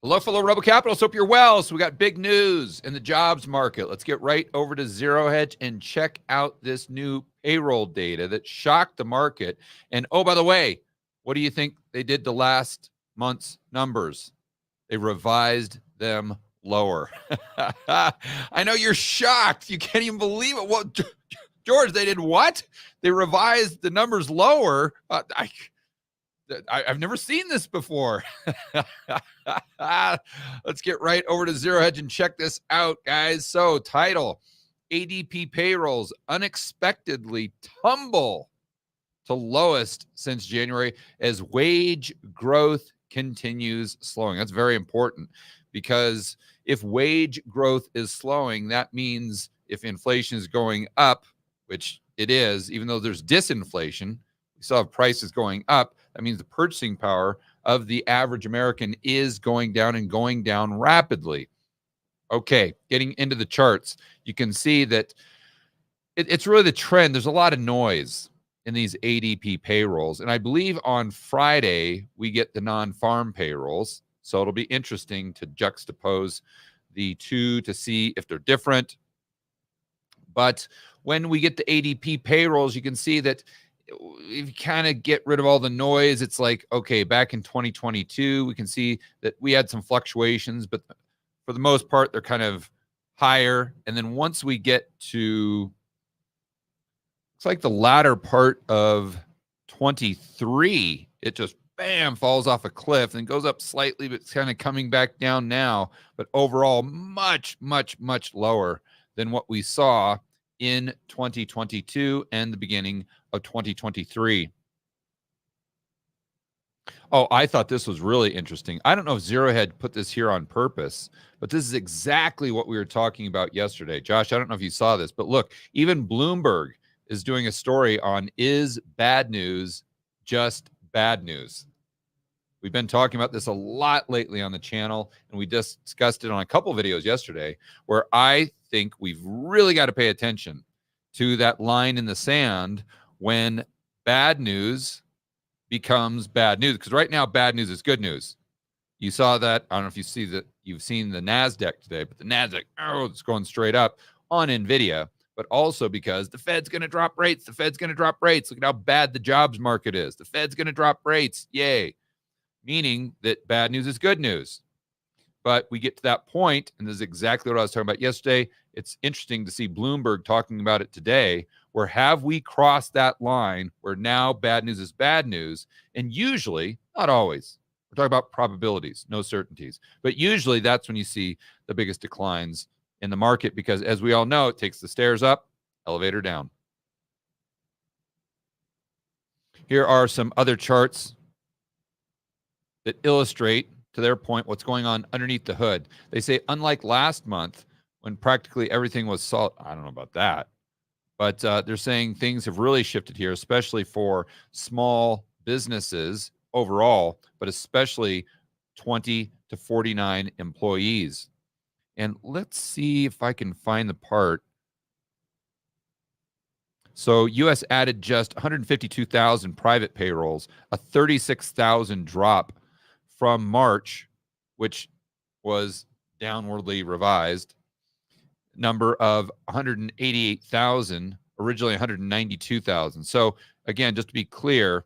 Hello, fellow Rebel Capitals. Hope you're well. So we got big news in the jobs market. Let's get right over to Zero Hedge and check out this new payroll data that shocked the market. And oh, by the way, what do you think they did to last month's numbers? They revised them lower. I know you're shocked. You can't even believe it. What, George, they did what? They revised the numbers lower. I've never seen this before. Let's get right over to Zero Hedge and check this out, guys. So, title: ADP payrolls unexpectedly tumble to lowest since January as wage growth continues slowing. That's very important, because if wage growth is slowing, that means if inflation is going up, which it is, even though there's disinflation, we still have prices going up. That means the purchasing power of the average American is going down, and going down rapidly. Okay, getting into the charts, you can see that it's really the trend. There's a lot of noise in these ADP payrolls. And I believe on Friday, we get the non-farm payrolls. So it'll be interesting to juxtapose the two to see if they're different. But when we get the ADP payrolls, you can see that if you kind of get rid of all the noise, it's like, okay, back in 2022, we can see that we had some fluctuations, but for the most part, they're kind of higher. And then once we get to, it's like the latter part of 23, it just bam, falls off a cliff and goes up slightly, but it's kind of coming back down now. But overall, much, much, much lower than what we saw in 2022 and the beginning of 2023. Oh, I thought this was really interesting. I don't know if Zero Hedge put this here on purpose, but this is exactly what we were talking about yesterday. Josh, I don't know if you saw this, but look, even Bloomberg is doing a story on, is bad news just bad news? We've been talking about this a lot lately on the channel, and we discussed it on a couple videos yesterday, where I think we've really got to pay attention to that line in the sand when bad news becomes bad news. Because right now, bad news is good news. You saw that. I don't know if you see that. You've seen the NASDAQ today, but the NASDAQ, it's going straight up on NVIDIA, but also because the Fed's going to drop rates. The Fed's going to drop rates. Look at how bad the jobs market is. The Fed's going to drop rates. Yay. Meaning that bad news is good news. But we get to that point, and this is exactly what I was talking about yesterday. It's interesting to see Bloomberg talking about it today, where have we crossed that line where now bad news is bad news? And usually, not always, we're talking about probabilities, no certainties, but usually that's when you see the biggest declines in the market, because as we all know, it takes the stairs up, elevator down. Here are some other charts that illustrate, to their point, what's going on underneath the hood. They say, unlike last month, when practically everything was solid, I don't know about that, but they're saying things have really shifted here, especially for small businesses overall, but especially 20 to 49 employees. And let's see if I can find the part. So U.S. added just 152,000 private payrolls, a 36,000 drop from March, which was downwardly revised. Number of 188,000, originally 192,000. So again, just to be clear,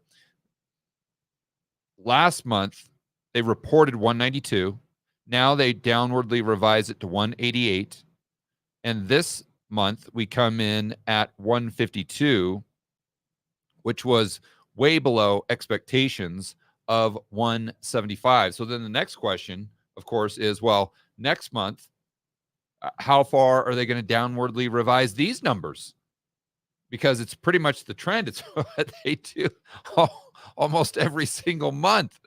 last month they reported 192. Now they downwardly revise it to 188. And this month we come in at 152, which was way below expectations of 175. So then the next question, of course, is, well, next month, how far are they going to downwardly revise these numbers? Because it's pretty much the trend. It's what they do almost every single month.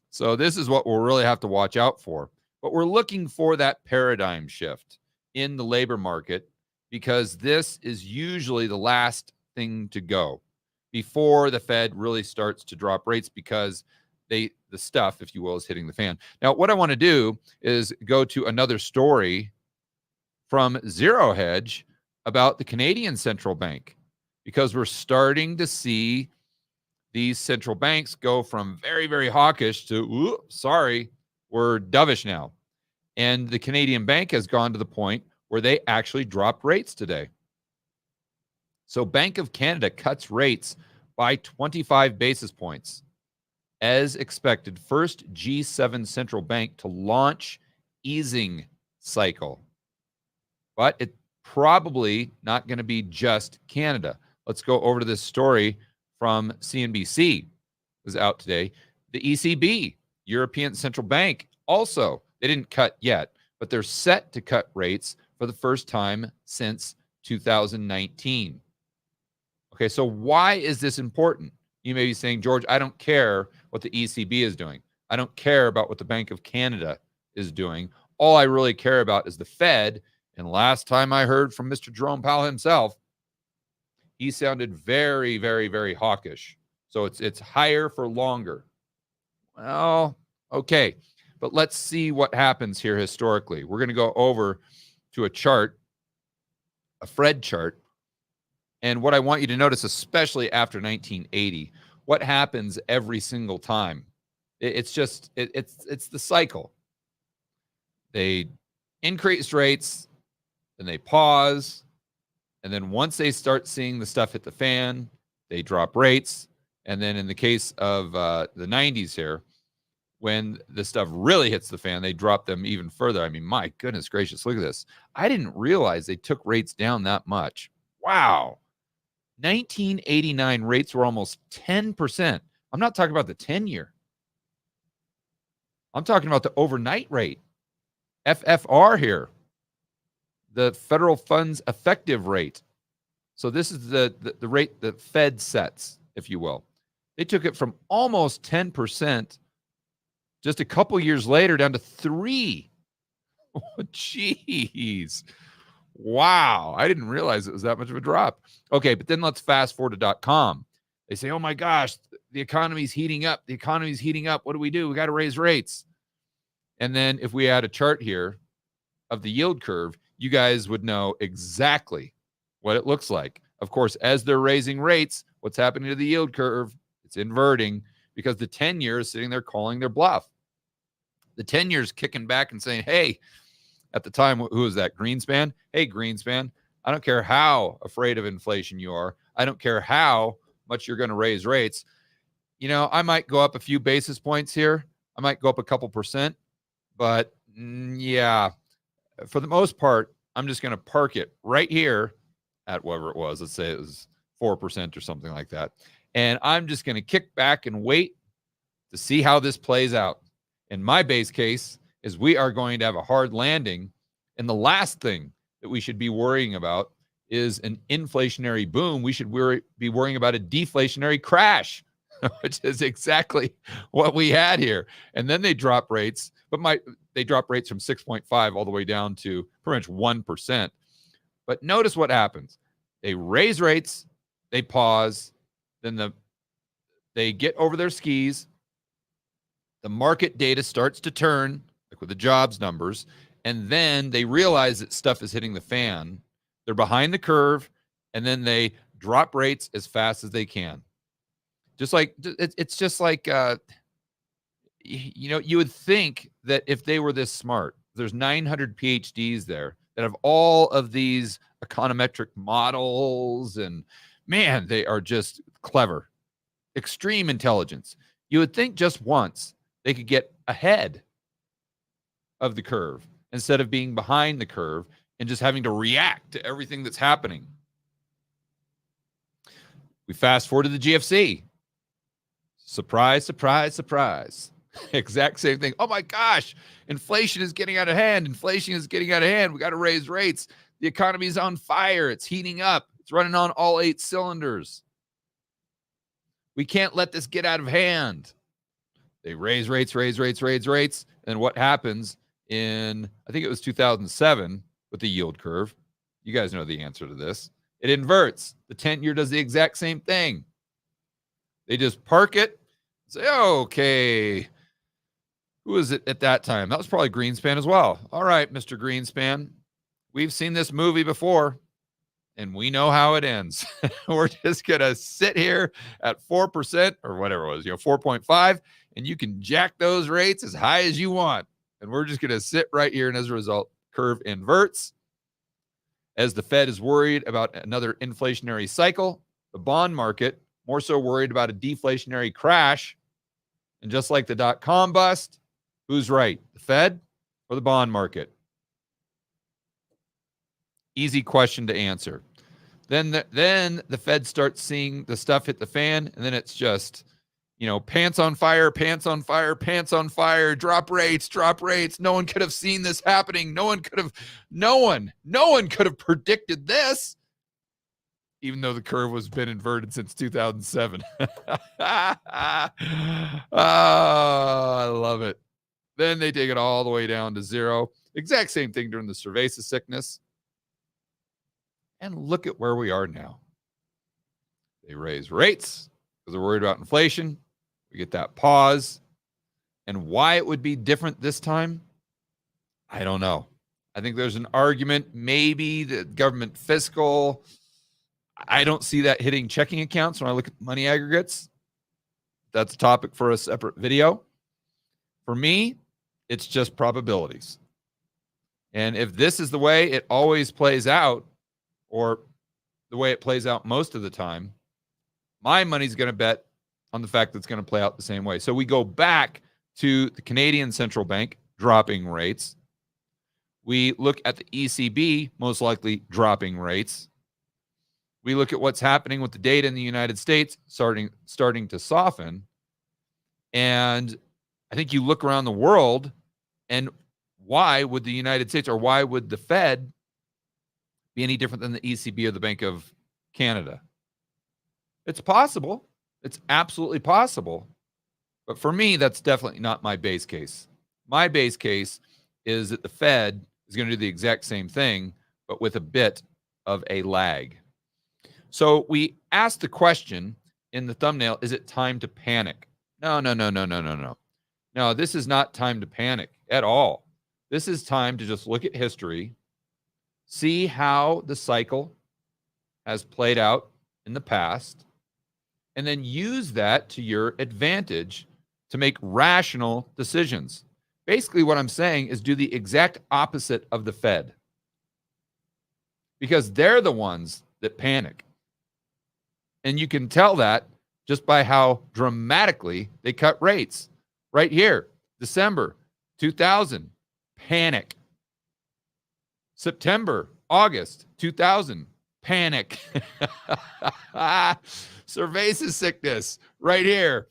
So this is what we'll really have to watch out for. But we're looking for that paradigm shift in the labor market, because this is usually the last thing to go before the Fed really starts to drop rates, because the stuff, if you will, is hitting the fan. Now, what I want to do is go to another story from Zero Hedge about the Canadian Central Bank, because we're starting to see these central banks go from very, very hawkish to, sorry, we're dovish now. And the Canadian Bank has gone to the point where they actually dropped rates today. So Bank of Canada cuts rates by 25 basis points. As expected, first G7 central bank to launch easing cycle. But it's probably not going to be just Canada. Let's go over to this story from CNBC. It was out today. The ECB, European Central Bank, also, they didn't cut yet, but they're set to cut rates for the first time since 2019. Okay, so why is this important? You may be saying, George, I don't care what the ECB is doing. I don't care about what the Bank of Canada is doing. All I really care about is the Fed. And last time I heard from Mr. Jerome Powell himself, he sounded very, very, very hawkish. So it's higher for longer. Well, okay. But let's see what happens here historically. We're going to go over to a chart, a Fred chart. And what I want you to notice, especially after 1980, what happens every single time. It's the cycle. They increase rates, then they pause, and then once they start seeing the stuff hit the fan, they drop rates. And then in the case of the 90s here, when the stuff really hits the fan, they drop them even further. I mean, my goodness gracious, look at this. I didn't realize they took rates down that much. Wow. 1989 rates were almost 10%. I'm not talking about the 10-year. I'm talking about the overnight rate. FFR here. The federal funds effective rate. So this is the rate the Fed sets, if you will. They took it from almost 10% just a couple years later down to 3%. Oh, jeez. Wow. I didn't realize it was that much of a drop. Okay, but then let's fast forward to .com. They say, oh my gosh, the economy's heating up. The economy's heating up. What do? We got to raise rates. And then if we add a chart here of the yield curve, you guys would know exactly what it looks like. Of course, as they're raising rates, what's happening to the yield curve? It's inverting because the 10-year is sitting there calling their bluff. The 10-year is kicking back and saying, hey, at the time, who was that? Greenspan? Hey, Greenspan, I don't care how afraid of inflation you are. I don't care how much you're going to raise rates. You know, I might go up a few basis points here. I might go up a couple percent. But yeah, for the most part, I'm just going to park it right here at whatever it was. Let's say it was 4% or something like that. And I'm just going to kick back and wait to see how this plays out. In my base case is we are going to have a hard landing. And the last thing that we should be worrying about is an inflationary boom. We should be worrying about a deflationary crash, which is exactly what we had here. And then they drop rates, but they drop rates from 6.5 all the way down to pretty much 1%. But notice what happens. They raise rates, they pause, then they get over their skis. The market data starts to turn, like with the jobs numbers, and then they realize that stuff is hitting the fan. They're behind the curve, and then they drop rates as fast as they can. It's just like, you know, you would think that if they were this smart, there's 900 PhDs there that have all of these econometric models, and man, they are just clever, extreme intelligence. You would think just once they could get ahead of the curve instead of being behind the curve and just having to react to everything that's happening. We fast forward to the GFC. Surprise, surprise, surprise. Exact same thing. Oh my gosh, inflation is getting out of hand. Inflation is getting out of hand. We got to raise rates. The economy is on fire. It's heating up. It's running on all 8 cylinders. We can't let this get out of hand. They raise rates. And what happens in, I think it was 2007 with the yield curve? You guys know the answer to this. It inverts. The 10-year does the exact same thing. They just park it, say, okay. Who was it at that time? That was probably Greenspan as well. All right, Mr. Greenspan, we've seen this movie before, and we know how it ends. We're just going to sit here at 4% or whatever it was, 4.5, and you can jack those rates as high as you want. And we're just going to sit right here. And as a result, curve inverts. As the Fed is worried about another inflationary cycle, the bond market more so worried about a deflationary crash. And just like the dot-com bust, who's right, the Fed or the bond market? Easy question to answer. Then the Fed starts seeing the stuff hit the fan, and then it's just, pants on fire, pants on fire, pants on fire, drop rates. No one could have seen this happening. No one could have predicted this, even though the curve has been inverted since 2007. I love it. Then they take it all the way down to zero. Exact same thing during the cerveza sickness. And look at where we are now. They raise rates because they're worried about inflation. We get that pause. And why it would be different this time, I don't know. I think there's an argument, maybe the government fiscal. I don't see that hitting checking accounts when I look at money aggregates. That's a topic for a separate video. For me, it's just probabilities. And if this is the way it always plays out, or the way it plays out most of the time, my money's going to bet on the fact that it's going to play out the same way. So we go back to the Canadian Central Bank dropping rates. We look at the ECB most likely dropping rates. We look at what's happening with the data in the United States starting to soften. And I think you look around the world, and why would the United States, or why would the Fed be any different than the ECB or the Bank of Canada? It's possible. It's absolutely possible. But for me, that's definitely not my base case. My base case is that the Fed is going to do the exact same thing, but with a bit of a lag. So we asked the question in the thumbnail, is it time to panic? No. No, this is not time to panic at all. This is time to just look at history, see how the cycle has played out in the past, and then use that to your advantage to make rational decisions. Basically, what I'm saying is do the exact opposite of the Fed, because they're the ones that panic. And you can tell that just by how dramatically they cut rates. Right here, December 2000, panic. September, August 2000, panic. Cerveza sickness, right here,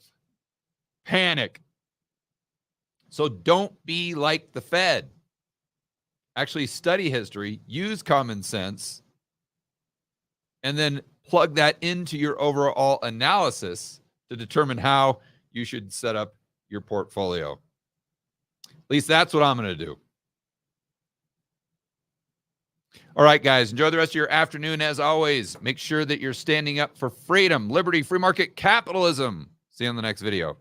panic. So don't be like the Fed. Actually study history, use common sense, and then plug that into your overall analysis to determine how you should set up your portfolio. At least that's what I'm going to do. All right, guys, enjoy the rest of your afternoon. As always, make sure that you're standing up for freedom, liberty, free market capitalism. See you on the next video.